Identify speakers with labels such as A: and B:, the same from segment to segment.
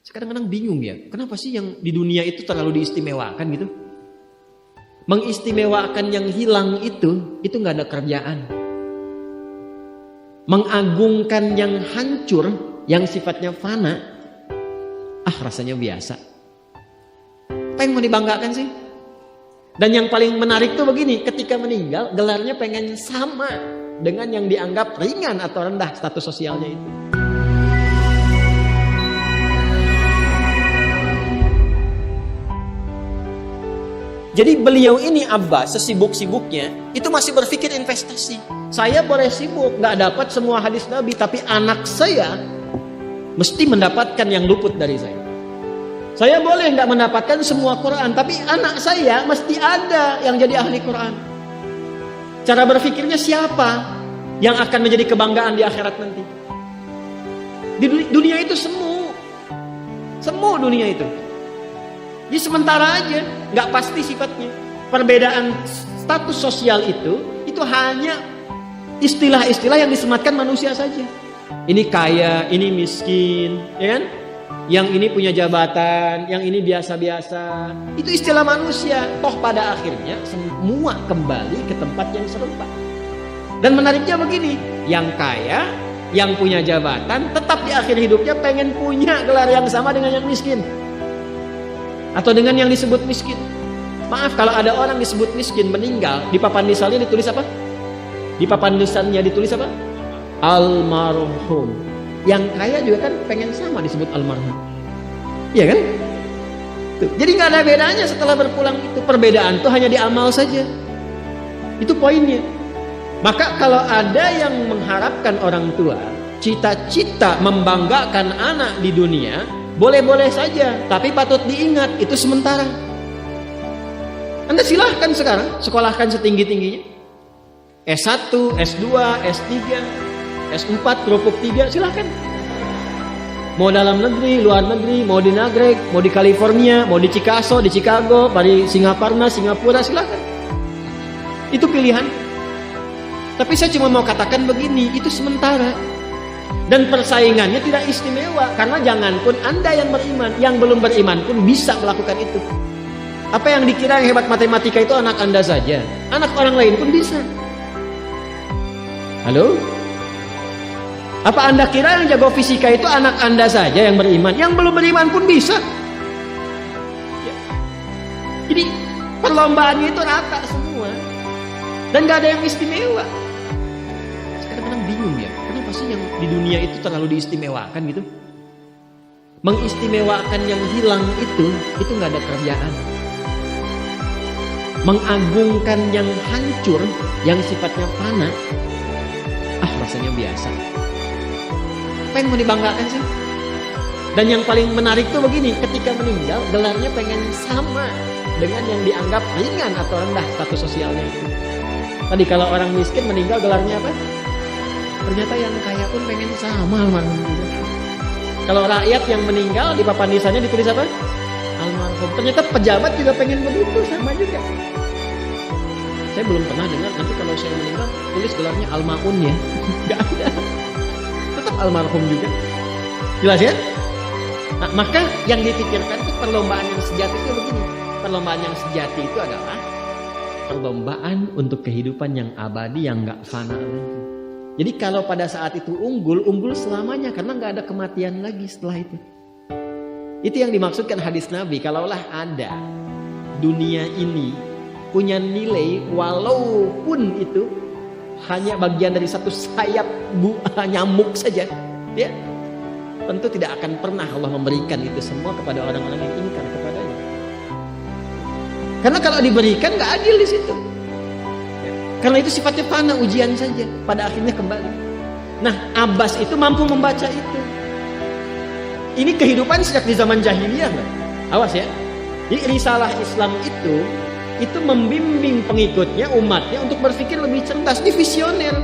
A: Kadang-kadang bingung ya, kenapa sih yang di dunia itu terlalu diistimewakan gitu? Mengistimewakan yang hilang itu nggak ada kerjaan. Mengagungkan yang hancur, yang sifatnya fana, rasanya biasa. Apa yang mau dibanggakan sih? Dan yang paling menarik tuh begini, ketika meninggal gelarnya pengen sama dengan yang dianggap ringan atau rendah status sosialnya itu. Jadi beliau ini Abbas sesibuk-sibuknya itu masih berpikir investasi. Saya boleh sibuk nggak dapat semua hadis Nabi, tapi anak saya mesti mendapatkan yang luput dari saya. Saya boleh nggak mendapatkan semua Quran, tapi anak saya mesti ada yang jadi ahli Quran. Cara berpikirnya siapa yang akan menjadi kebanggaan di akhirat nanti? Di dunia itu semu dunia itu. Jadi sementara aja, nggak pasti sifatnya. Perbedaan status sosial itu hanya istilah-istilah yang disematkan manusia saja. Ini kaya, ini miskin, ya kan? Yang ini punya jabatan, yang ini biasa-biasa. Itu istilah manusia. Toh pada akhirnya semua kembali ke tempat yang serupa. Dan menariknya begini, yang kaya, yang punya jabatan, tetap di akhir hidupnya pengen punya gelar yang sama dengan yang miskin. Atau dengan yang disebut miskin. Maaf, kalau ada orang disebut miskin meninggal, di papan nisannya ditulis apa? Di papan nisannya ditulis apa? Almarhum. Yang kaya juga kan pengen sama disebut almarhum. Iya kan? Tuh. Jadi nggak ada bedanya setelah berpulang itu. Perbedaan itu hanya di amal saja. Itu poinnya. Maka kalau ada yang mengharapkan orang tua cita-cita membanggakan anak di dunia, boleh-boleh saja, tapi patut diingat itu sementara. Anda silahkan sekarang sekolahkan setinggi-tingginya. S1, S2, S3, S4, kerupuk 3, silahkan. Mau dalam negeri, luar negeri, mau di Nagreg, mau di California, mau di Chicago, di Chicago, di Singaparna, Singapura, silahkan. Itu pilihan. Tapi saya cuma mau katakan begini, itu sementara. Dan persaingannya tidak istimewa. Karena janganpun Anda yang beriman, yang belum beriman pun bisa melakukan itu. Apa yang dikira yang hebat matematika itu anak Anda saja? Anak orang lain pun bisa. Halo? Apa Anda kira yang jago fisika itu anak Anda saja yang beriman? Yang belum beriman pun bisa. Ya. Jadi perlombaannya itu rata semua. Dan gak ada yang istimewa. Kadang-kadang bingung ya. Kenapa sih yang di dunia itu terlalu diistimewakan gitu? Mengistimewakan yang hilang itu gak ada kerjaan. Mengagungkan yang hancur, yang sifatnya fana, rasanya biasa. Apa yang mau dibanggakan sih? Dan yang paling menarik tuh begini, ketika meninggal gelarnya pengen sama dengan yang dianggap ringan atau rendah status sosialnya itu. Tadi kalau orang miskin meninggal gelarnya apa? Ternyata yang kaya pun pengen sama almarhum. Kalau rakyat yang meninggal di papan nisannya ditulis apa? Almarhum. Ternyata pejabat juga pengen begitu, sama juga. Saya belum pernah dengar nanti kalau saya meninggal tulis gelarnya almaun ya. Gak ada. Tetap almarhum juga. Jelas ya? Nah, maka yang dipikirkan itu perlombaan yang sejati itu begini. Perlombaan yang sejati itu adalah perlombaan untuk kehidupan yang abadi, yang gak fana lagi. Jadi kalau pada saat itu unggul selamanya karena gak ada kematian lagi setelah itu. Itu yang dimaksudkan hadis Nabi. Kalaulah ada dunia ini punya nilai walaupun itu hanya bagian dari satu sayap nyamuk saja, ya tentu tidak akan pernah Allah memberikan itu semua kepada orang-orang yang ingkar kepadanya. Karena kalau diberikan nggak adil di situ. Karena itu sifatnya fana, ujian saja, pada akhirnya kembali. Nah, Abbas itu mampu membaca itu. Ini kehidupan sejak di zaman jahiliyah, loh. Awas ya. Jadi risalah Islam itu membimbing pengikutnya, umatnya untuk berpikir lebih cerdas, ini visioner.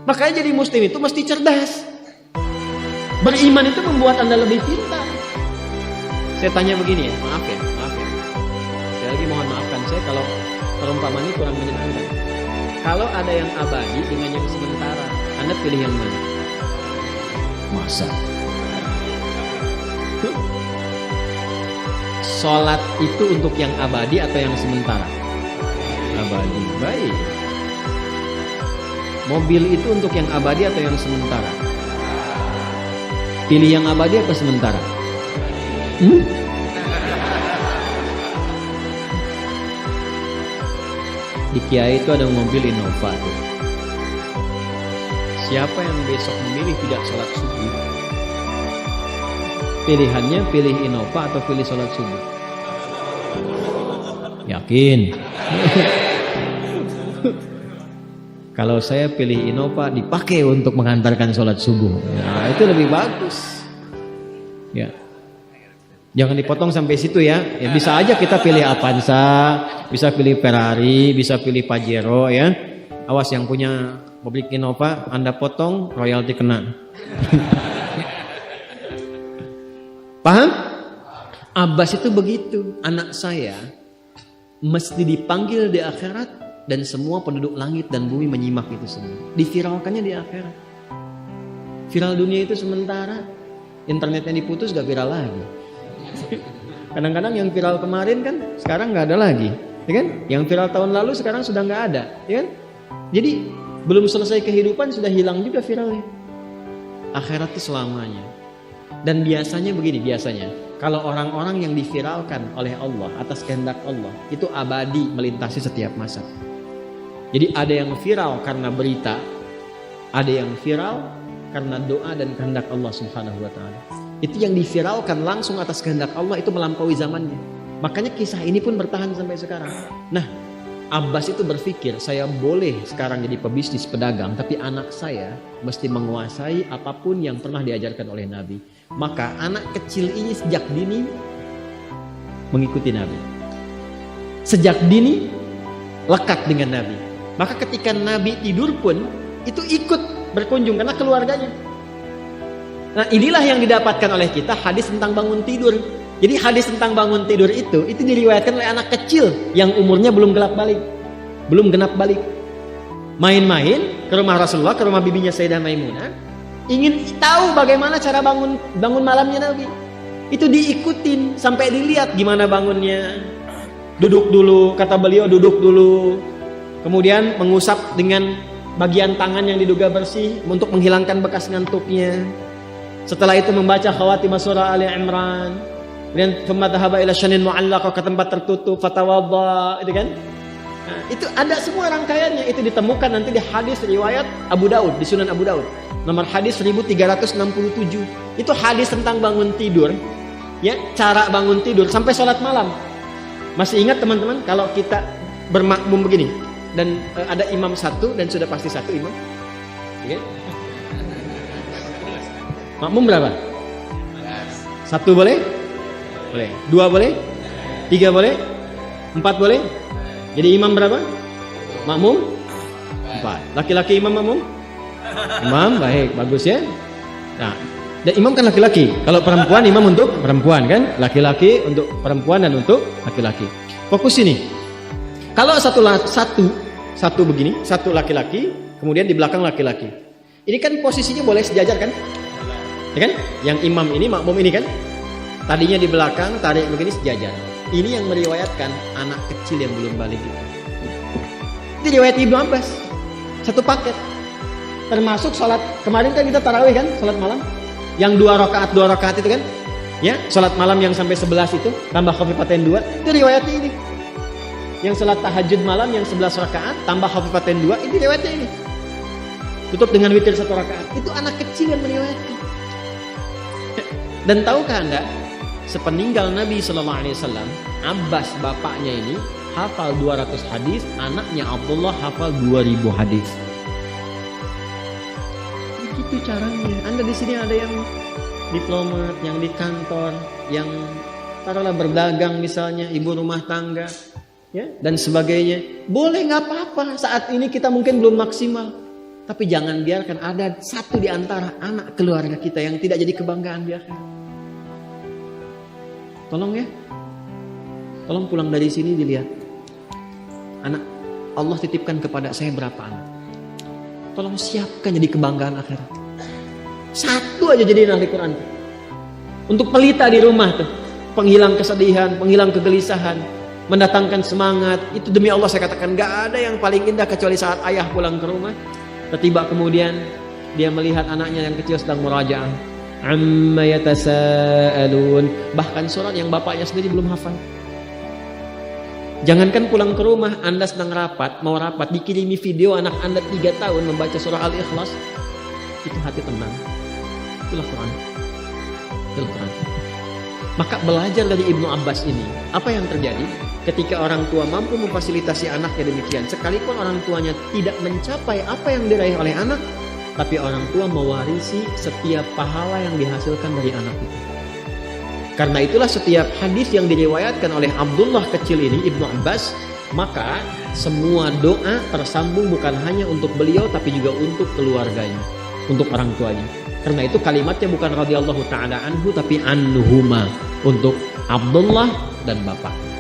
A: Makanya jadi muslim itu mesti cerdas. Beriman itu membuat Anda lebih pintar. Saya tanya begini ya, maaf ya. Saya lagi mohon maafkan saya kalau perumpamaan ini kurang menyenangkan. Kalau ada yang abadi dengan yang sementara, Anda pilih yang mana? Masa? sholat itu untuk yang abadi atau yang sementara? Abadi. Baik. Mobil itu untuk yang abadi atau yang sementara? Pilih yang abadi atau sementara? Di Kiai itu ada mobil Innova tuh. Siapa yang besok memilih tidak sholat subuh, pilihannya pilih Innova atau pilih sholat subuh? Yakin? Kalau saya pilih Innova dipakai untuk mengantarkan sholat subuh, ya, itu lebih bagus. Ya, jangan dipotong sampai situ ya. Ya bisa aja kita pilih Avanza, bisa pilih Ferrari, bisa pilih Pajero ya. Awas yang punya mobil Innova, Anda potong royalti kena. Paham? Abbas itu begitu. Anak saya mesti dipanggil di akhirat. Dan semua penduduk langit dan bumi menyimak itu semua. Diviralkannya di akhirat. Viral dunia itu sementara. Internetnya diputus gak viral lagi. Kadang-kadang yang viral kemarin kan sekarang gak ada lagi, ya kan? Yang viral tahun lalu sekarang sudah gak ada, ya kan? Jadi belum selesai kehidupan sudah hilang juga viralnya. Akhirat itu selamanya. Dan biasanya begini, kalau orang-orang yang diviralkan oleh Allah atas kehendak Allah itu abadi melintasi setiap masa. Jadi ada yang viral karena berita, ada yang viral karena doa dan kehendak Allah Subhanahu wa taala. Itu yang diviralkan langsung atas kehendak Allah itu melampaui zamannya. Makanya kisah ini pun bertahan sampai sekarang. Nah, Abbas itu berpikir, saya boleh sekarang jadi pebisnis pedagang, tapi anak saya mesti menguasai apapun yang pernah diajarkan oleh Nabi. Maka anak kecil ini sejak dini mengikuti Nabi. Sejak dini lekat dengan Nabi. Maka ketika Nabi tidur pun itu ikut berkunjung karena keluarganya. Nah, inilah yang didapatkan oleh kita hadis tentang bangun tidur. Jadi hadis tentang bangun tidur itu diriwayatkan oleh anak kecil yang umurnya belum genap balik. Main-main ke rumah Rasulullah, ke rumah bibinya Sayyidah Maimunah, ingin tahu bagaimana cara bangun malamnya Nabi. Itu diikutin sampai dilihat gimana bangunnya. Duduk dulu, kata beliau, duduk dulu. Kemudian mengusap dengan bagian tangan yang diduga bersih untuk menghilangkan bekas ngantuknya. Setelah itu membaca khawatimah surah Ali Imran. Kemudian thumma dhahaba ila syanin mu'allaqah, ke tempat tertutup, fatawadda, itu kan? Nah, itu ada semua rangkaiannya. Itu ditemukan nanti di hadis riwayat Abu Daud, di Sunan Abu Daud. Nomor hadis 1367. Itu hadis tentang bangun tidur. Ya, cara bangun tidur sampai sholat malam. Masih ingat teman-teman kalau kita bermakmum begini dan ada imam satu dan sudah pasti satu imam. Okay? Makmum berapa? Satu boleh? Boleh. Dua boleh? Tiga boleh? Empat boleh? Jadi imam berapa? Makmum? Empat. Laki-laki imam makmum? Imam, baik, bagus ya. Nah, dan imam kan laki-laki. Kalau perempuan imam untuk perempuan kan? Laki-laki untuk perempuan dan untuk laki-laki. Fokus ini. Kalau satu begini, satu laki-laki, kemudian di belakang laki-laki. Ini kan posisinya boleh sejajar kan? Ya kan? Yang imam ini, makmum ini kan? Tadinya di belakang, tarik begini sejajar. Ini yang meriwayatkan anak kecil yang belum balik itu. Ini riwayat Ibnu Abbas. Satu paket. Termasuk sholat, kemarin kan kita tarawih kan? Sholat malam. Yang dua rakaat itu kan? Ya, sholat malam yang sampai 11 itu, tambah khafifatain 2, itu riwayatnya ini. Yang sholat tahajud malam yang 11 rakaat, tambah khafifatain 2, ini riwayatnya ini. Tutup dengan witir 1 rakaat. Itu anak kecil yang meriwayatkan. Dan tahukah Anda, sepeninggal Nabi SAW, Abbas bapaknya ini hafal 200 hadis, anaknya Abdullah hafal 2000 hadis. Begitu caranya. Anda di sini ada yang diplomat, yang di kantor, yang taruhlah berdagang misalnya, ibu rumah tangga, ya, dan sebagainya. Boleh, nggak apa-apa. Saat ini kita mungkin belum maksimal, tapi jangan biarkan ada satu di antara anak keluarga kita yang tidak jadi kebanggaan di akhirat. Tolong ya, tolong pulang dari sini dilihat. Anak Allah titipkan kepada saya berapa anak. Tolong siapkan jadi kebanggaan akhirat. Satu aja jadi ahli Quran. Untuk pelita di rumah tuh. penghilang kesedihan, penghilang kegelisahan, mendatangkan semangat. Itu demi Allah saya katakan, gak ada yang paling indah kecuali saat ayah pulang ke rumah. Tiba kemudian dia melihat anaknya yang kecil sedang murajaah. Amma yatasaalun. Bahkan surat yang bapaknya sendiri belum hafal. Jangankan pulang ke rumah, Anda sedang mau rapat, dikirimi video anak Anda 3 tahun membaca surah Al-Ikhlas. Itu hati tenang. Itulah Quran. Itulah Quran. Maka belajar dari Ibnu Abbas ini, apa yang terjadi ketika orang tua mampu memfasilitasi anaknya demikian, sekalipun orang tuanya tidak mencapai apa yang diraih oleh anak, tapi orang tua mewarisi setiap pahala yang dihasilkan dari anak itu. Karena itulah setiap hadis yang diriwayatkan oleh Abdullah kecil ini, Ibnu Abbas, maka semua doa tersambung bukan hanya untuk beliau tapi juga untuk keluarganya, untuk orang tuanya. Karena itu kalimatnya bukan radhiyallahu ta'ala anhu tapi anhuma, untuk Abdullah dan bapak.